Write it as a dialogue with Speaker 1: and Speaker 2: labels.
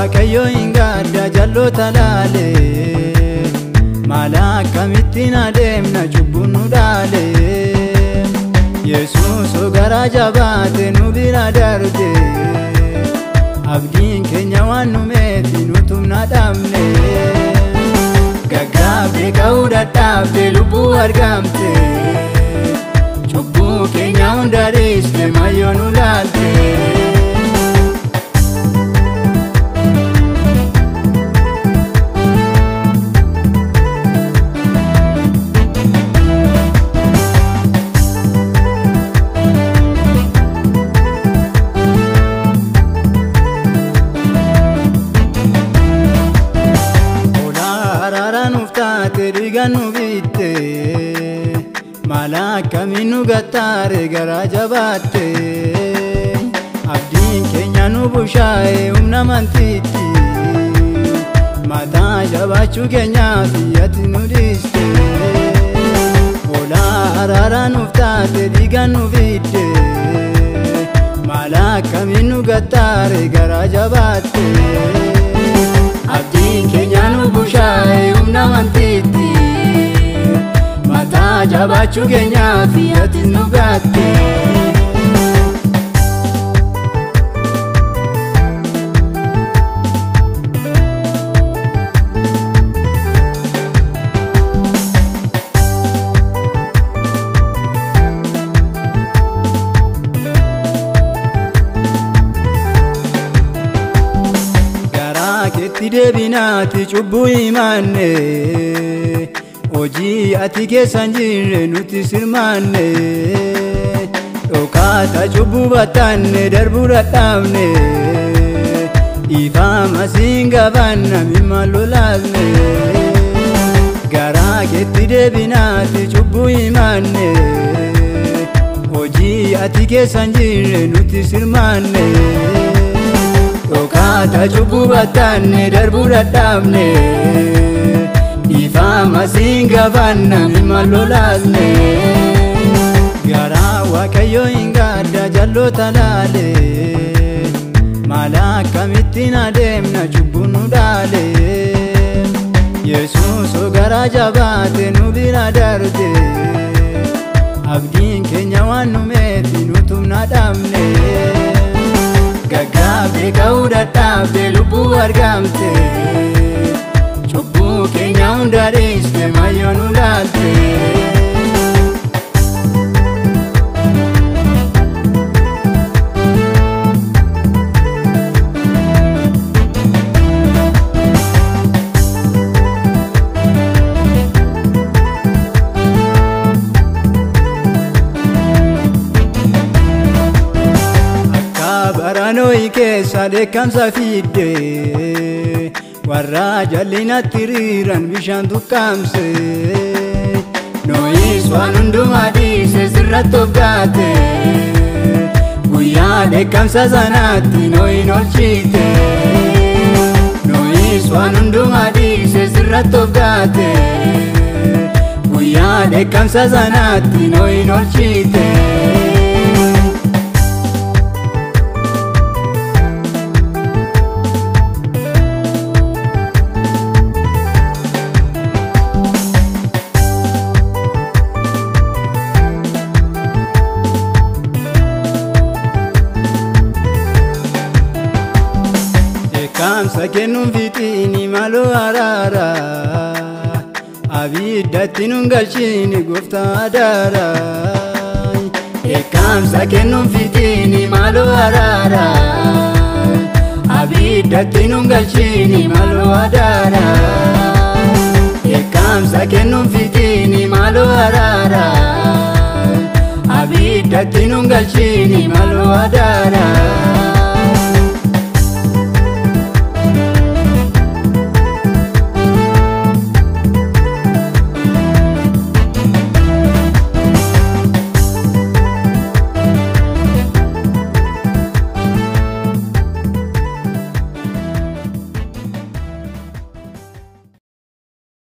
Speaker 1: waaqayyo hingaadda jalloota laale mala akkamittiin adeemna cubbuun nu dhaale Yesuus gara jabaate nu bira darbe abdiin keenya waan nu meeti nutum na dhabne gaggaabde ka'uu dadhabde lubbuu argamte cubbuu keenya hunda dhiiste mayyoo nu laalte Diganu bitte mala akkamin nu gattaare gara jabaate abdiin keenya nu bushaa'e humna amantiitti mataa jabaachuu keenyaaf ati nu dhiiste olaa araara nuuf taate diganu bitte mala akkamin nu gattaare gara jabaate abdiin keenya nu bushaa'e humna amantiitti mataa jabaachuu keenyaaf ati nu gaatte garaa keetti deebinaati cubbuu himanne hojii ati keessan jirre nuti sirmaanne dhokaata cubbuu battaanne darbuu dadhabne ifaama siin gabanna mimma lolaasne garaa keetti deebinaati cubbuu himanne hojii ati keessan jirre nuti sirmaanne dhokaata cubbuu battaanne darbuu dadhabne ifaama siin gabanna mimma lolaasne garaa waaqayyo hingaadda jalloota laale mala akkamittiin adeemna cubbuun nu dhaale Yesuus gara jabaate nu bira darbe abdiin keenya waan nu meeti nutum na dhabne gaggaabde ka'uu dadhabde lubbuu argamte cubbuu keenya hunda dhiiste mayyoo nu laalte akka baranooyi keessa dheekkamsa fidde warra jallinatti riiran bishaan tukkaamse nooyis waan hundumaa dhiise sirratti of gaate guyyaa dheekkamsa sanaatti nooyin olchite nooyis waan hundumaa dhiise sirratti of gaate guyyaa dheekkamsa sanaatti nooyin olchite Kamsa kennuun fixiini maloo araara abiddatti nun galchini gooftaa adaara kamsa kennuun fixiini maloo araara abiddatti nun galchini maloo adaara kamsa kennuun fixiini maloo araara abiddatti nun galchini maloo adaara